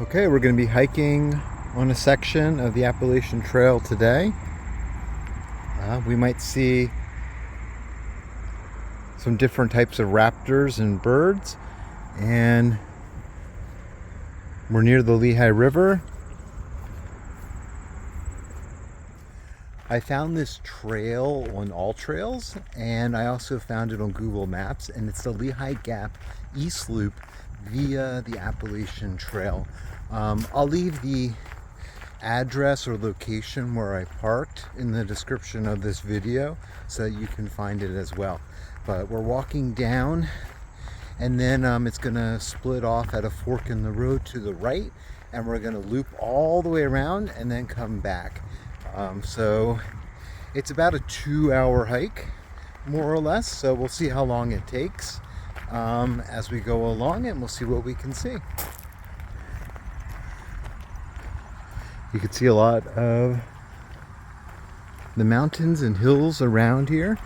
Okay, we're going to be hiking on a section of the Appalachian Trail today. We might see some different types of raptors and birds, and we're near the Lehigh River. I found this trail on All Trails, and I also found it on Google Maps, and it's the Lehigh Gap East Loop via the Appalachian Trail. I'll leave the address or location where I parked in the description of this video so that you can find it as well. But we're walking down, and then it's gonna split off at a fork in the road to the right, and we're gonna loop all the way around and then come back. So it's about a 2-hour hike, more or less, so we'll see how long it takes as we go along, and we'll see what we can see. You can see a lot of the mountains and hills around here.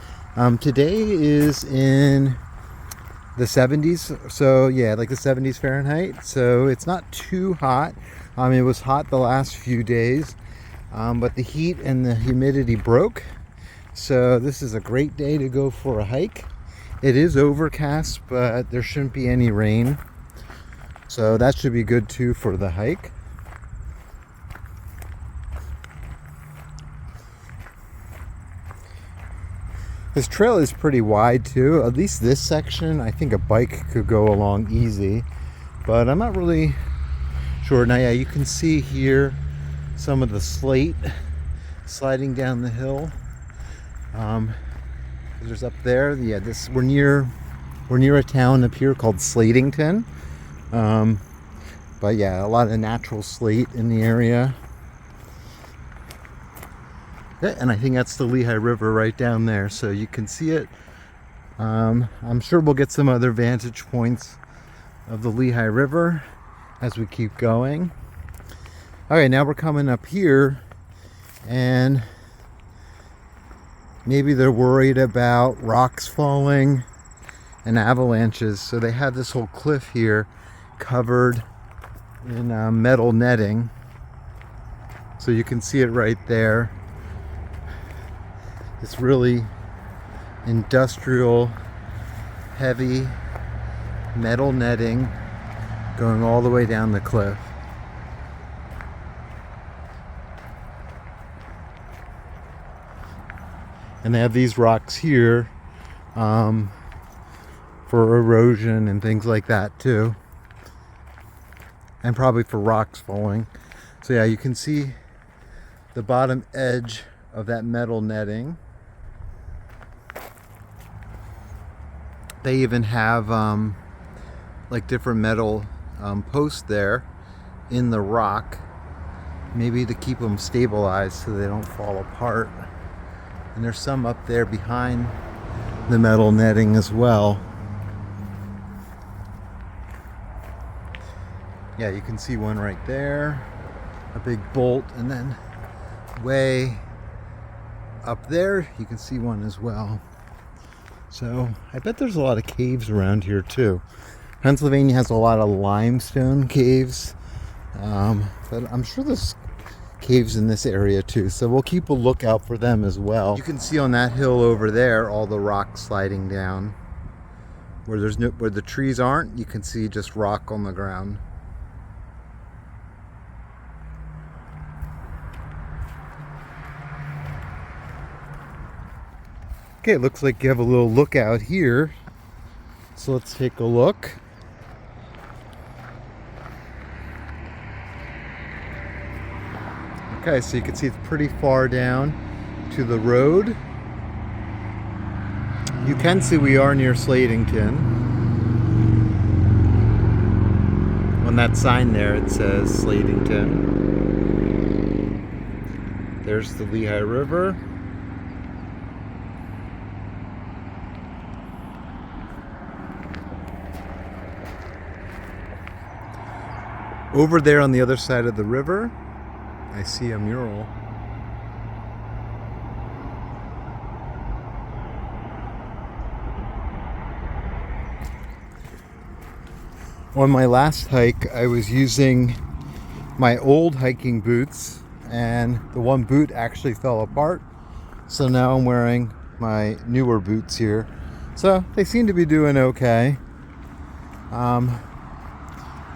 Today is in the 70s, so yeah, like the 70s Fahrenheit, so it's not too hot. It was hot the last few days, but the heat and the humidity broke, so this is a great day to go for a hike. It is overcast, but there shouldn't be any rain, so that should be good too for the hike. This trail is pretty wide too, at least this section. I think a bike could go along easy, but I'm not really sure. Now yeah, you can see here some of the slate sliding down the hill. There's up there, yeah, we're near a town up here called Slatington. But yeah, a lot of natural slate in the area. Yeah, and I think that's the Lehigh River right down there, so you can see it. I'm sure we'll get some other vantage points of the Lehigh River as we keep going. Okay, now we're coming up here, and maybe they're worried about rocks falling and avalanches, so they have this whole cliff here covered in metal netting, so you can see it right there. It's really industrial, heavy metal netting going all the way down the cliff. And they have these rocks here for erosion and things like that too. And probably for rocks falling. So yeah, you can see the bottom edge of that metal netting. They even have like different metal posts there in the rock, maybe to keep them stabilized so they don't fall apart. And there's some up there behind the metal netting as well. Yeah, you can see one right there, a big bolt, and then way up there you can see one as well. So I bet there's a lot of caves around here too. Pennsylvania has a lot of limestone caves, but I'm sure there's caves in this area too, so we'll keep a lookout for them as well. You can see on that hill over there all the rocks sliding down. Where the trees aren't, you can see just rock on the ground. Okay, it looks like you have a little lookout here, so let's take a look. Okay, so you can see it's pretty far down to the road. You can see we are near Slatington. On that sign there it says Slatington. There's the Lehigh River. Over there on the other side of the river, I see a mural. On my last hike, I was using my old hiking boots, and the one boot actually fell apart. So now I'm wearing my newer boots here. So they seem to be doing okay.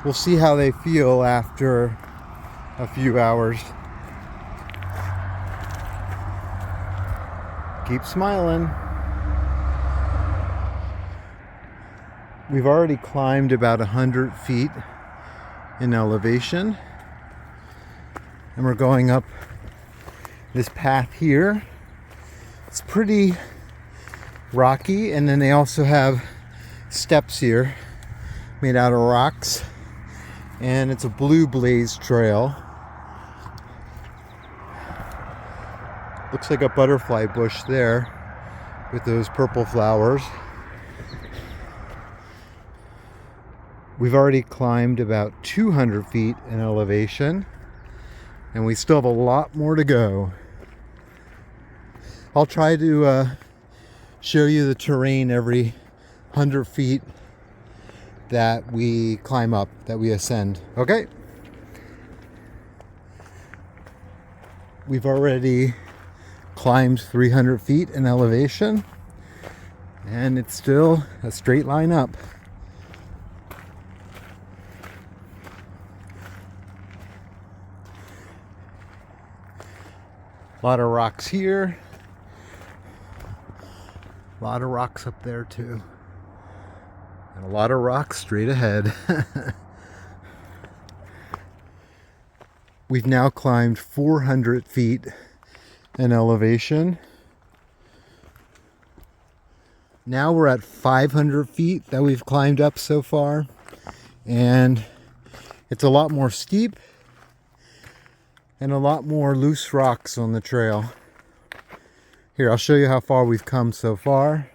We'll see how they feel after a few hours. Keep smiling. We've already climbed about 100 feet in elevation, and we're going up this path here. It's pretty rocky, and then they also have steps here made out of rocks, and it's a blue blaze trail. Looks like a butterfly bush there with those purple flowers. We've already climbed about 200 feet in elevation, and we still have a lot more to go. I'll try to show you the terrain every 100 feet that we climb up, that we ascend. Okay? We've already climbed 300 feet in elevation, and it's still a straight line up. A lot of rocks here. A lot of rocks up there too. And a lot of rocks straight ahead. We've now climbed 400 feet in elevation. Now we're at 500 feet that we've climbed up so far. And it's a lot more steep and a lot more loose rocks on the trail. Here, I'll show you how far we've come so far.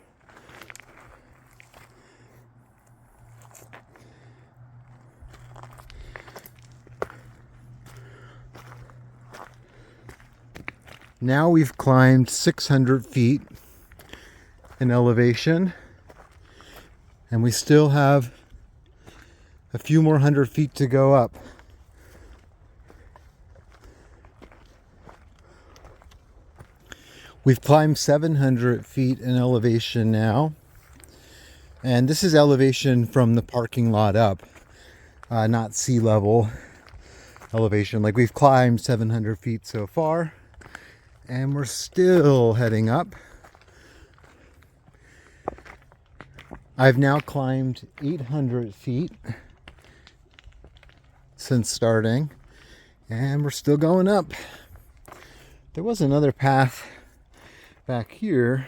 Now we've climbed 600 feet in elevation, and we still have a few more 100 feet to go up. We've climbed 700 feet in elevation now, and this is elevation from the parking lot up, not sea level elevation. Like, we've climbed 700 feet so far, and we're still heading up. I've now climbed 800 feet since starting, and we're still going up. There was another path back here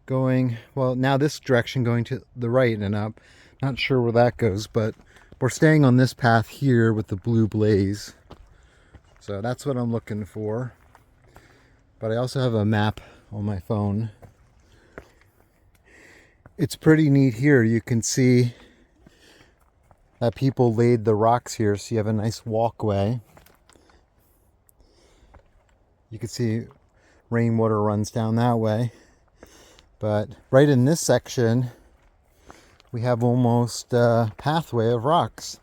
going, well, now this direction going to the right and up. Not sure where that goes, but we're staying on this path here with the blue blaze. So that's what I'm looking for. But I also have a map on my phone. It's pretty neat here. You can see that people laid the rocks here, so you have a nice walkway. You can see rainwater runs down that way. But right in this section, we have almost a pathway of rocks.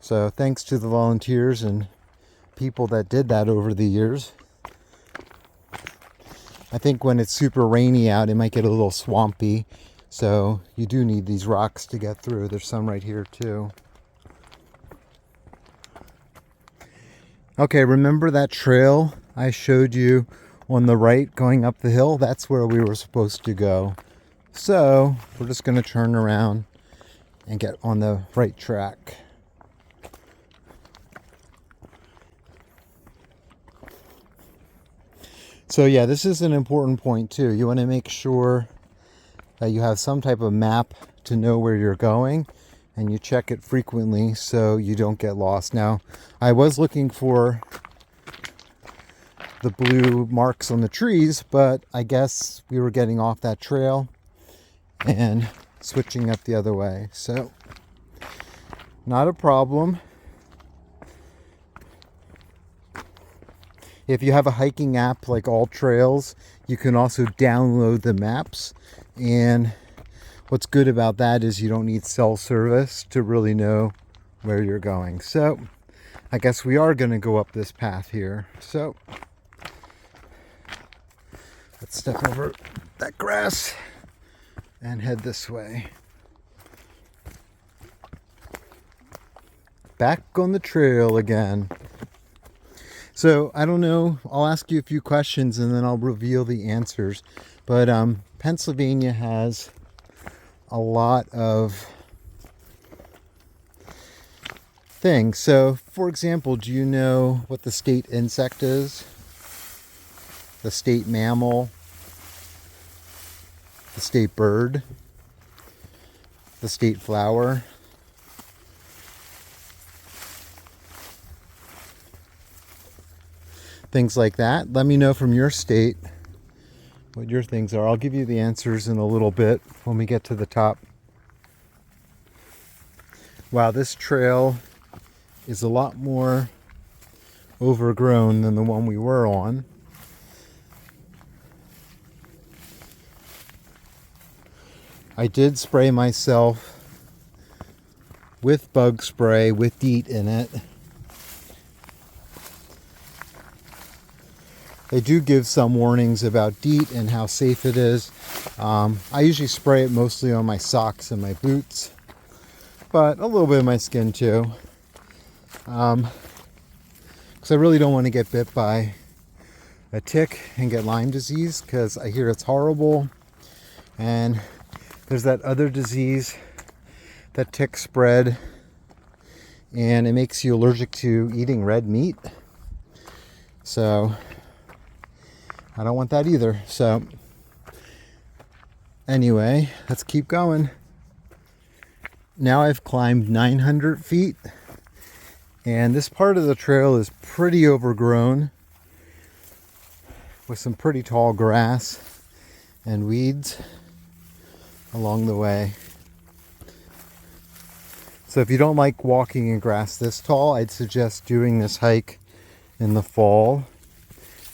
So thanks to the volunteers and people that did that over the years. I think when it's super rainy out, it might get a little swampy. So you do need these rocks to get through. There's some right here too. Okay, remember that trail I showed you on the right going up the hill? That's where we were supposed to go. So we're just going to turn around and get on the right track. So yeah, this is an important point too. You want to make sure that you have some type of map to know where you're going, and you check it frequently so you don't get lost. Now, I was looking for the blue marks on the trees, but I guess we were getting off that trail and switching up the other way. So, not a problem. If you have a hiking app like All Trails, you can also download the maps. And what's good about that is you don't need cell service to really know where you're going. So I guess we are going to go up this path here. So let's step over that grass and head this way. Back on the trail again. So I don't know, I'll ask you a few questions and then I'll reveal the answers. But Pennsylvania has a lot of things. So for example, do you know what the state insect is? The state mammal? The state bird? The state flower? Things like that. Let me know from your state what your things are. I'll give you the answers in a little bit when we get to the top. Wow, this trail is a lot more overgrown than the one we were on. I did spray myself with bug spray with DEET in it. They do give some warnings about DEET and how safe it is. I usually spray it mostly on my socks and my boots, but a little bit of my skin too. Because I really don't want to get bit by a tick and get Lyme disease, because I hear it's horrible. And there's that other disease that ticks spread, and it makes you allergic to eating red meat. So I don't want that either. So anyway, let's keep going. Now I've climbed 900 feet, and this part of the trail is pretty overgrown with some pretty tall grass and weeds along the way. So if you don't like walking in grass this tall, I'd suggest doing this hike in the fall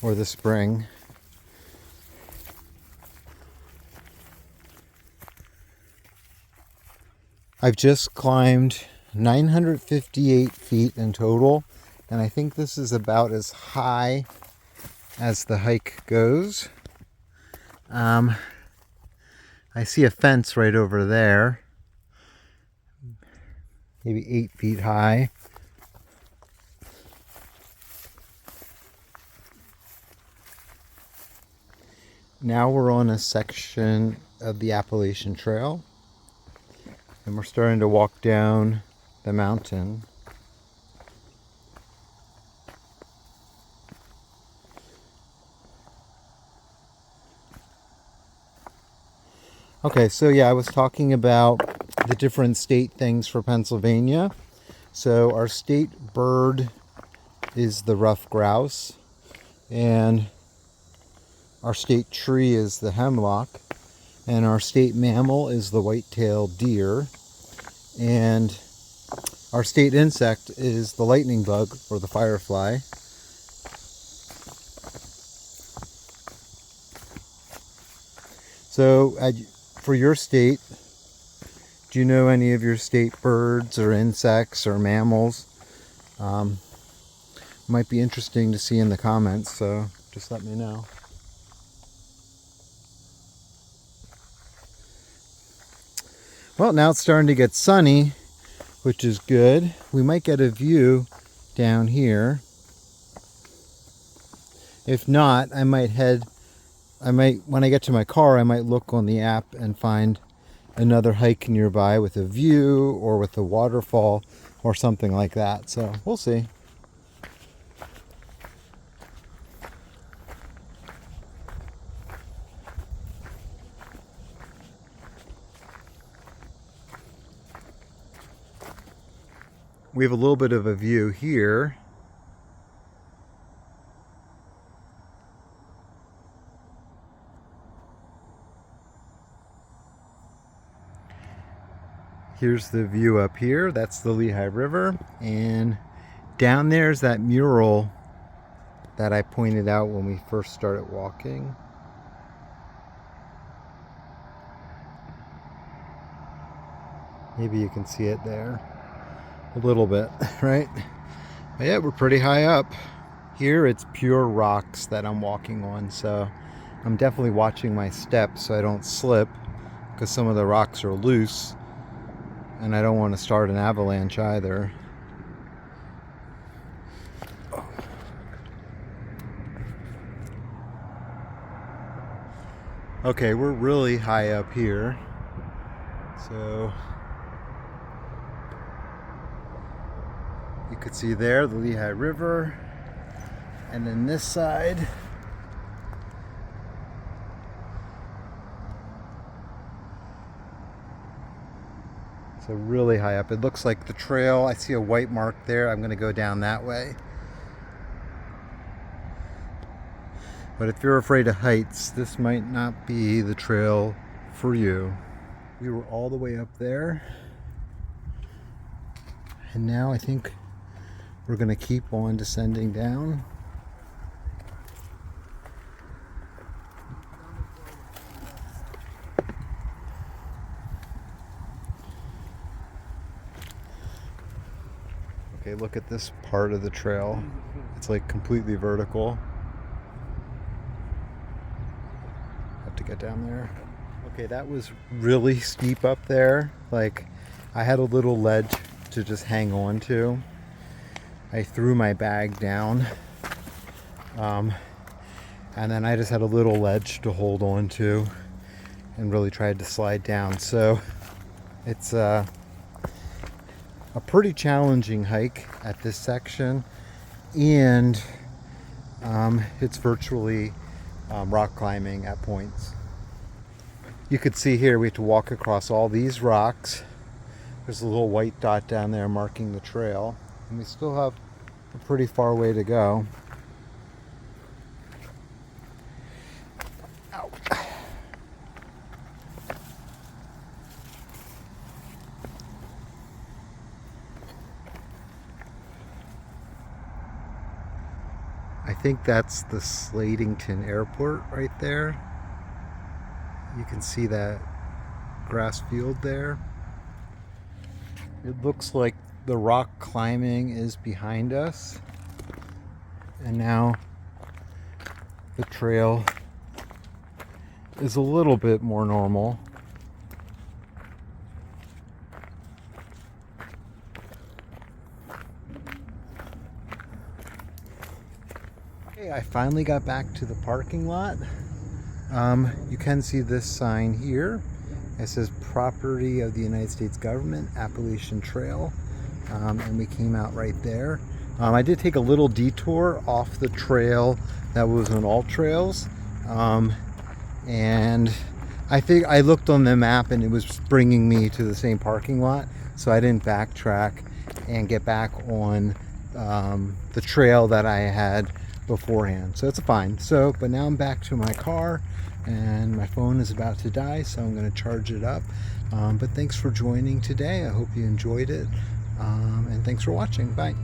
or the spring. I've just climbed 958 feet in total, and I think this is about as high as the hike goes. I see a fence right over there, maybe 8 feet high. Now we're on a section of the Appalachian Trail, and we're starting to walk down the mountain. Okay, so yeah, I was talking about the different state things for Pennsylvania. So our state bird is the ruffed grouse, and our state tree is the hemlock, and our state mammal is the white-tailed deer, and our state insect is the lightning bug, or the firefly. So for your state, do you know any of your state birds or insects or mammals? Might be interesting to see in the comments, so just let me know. Well, now it's starting to get sunny, which is good. We might get a view down here. If not, when I get to my car, I might look on the app and find another hike nearby with a view or with a waterfall or something like that. So we'll see. We have a little bit of a view here. Here's the view up here. That's the Lehigh River. And down there's that mural that I pointed out when we first started walking. Maybe you can see it there a little bit, right? Yeah, we're pretty high up. Here it's pure rocks that I'm walking on, so I'm definitely watching my steps so I don't slip, because some of the rocks are loose and I don't want to start an avalanche either. Okay, we're really high up here, so you could see there the Lehigh River, and then this side so really high up. It looks like the trail. I see a white mark there. I'm going to go down that way. But if you're afraid of heights, this might not be the trail for you. We were all the way up there, and now I think we're going to keep on descending down. Okay, look at this part of the trail. It's like completely vertical. Have to get down there. Okay, that was really steep up there. Like, I had a little ledge to just hang on to. I threw my bag down. And then I just had a little ledge to hold on to and really tried to slide down. So it's a pretty challenging hike at this section, and it's virtually rock climbing at points. You could see here we have to walk across all these rocks. There's a little white dot down there marking the trail, and we still have a pretty far way to go. Ow. I think that's the Slatington Airport right there. You can see that grass field there. It looks like the rock climbing is behind us, and now the trail is a little bit more normal. Okay, I finally got back to the parking lot. You can see this sign here. It says property of the United States government, Appalachian Trail. And we came out right there. I did take a little detour off the trail that was on all trails. And I think I looked on the map and it was bringing me to the same parking lot. So I didn't backtrack and get back on the trail that I had beforehand. So it's fine. So, but now I'm back to my car and my phone is about to die, so I'm going to charge it up. But thanks for joining today. I hope you enjoyed it. And thanks for watching. Bye.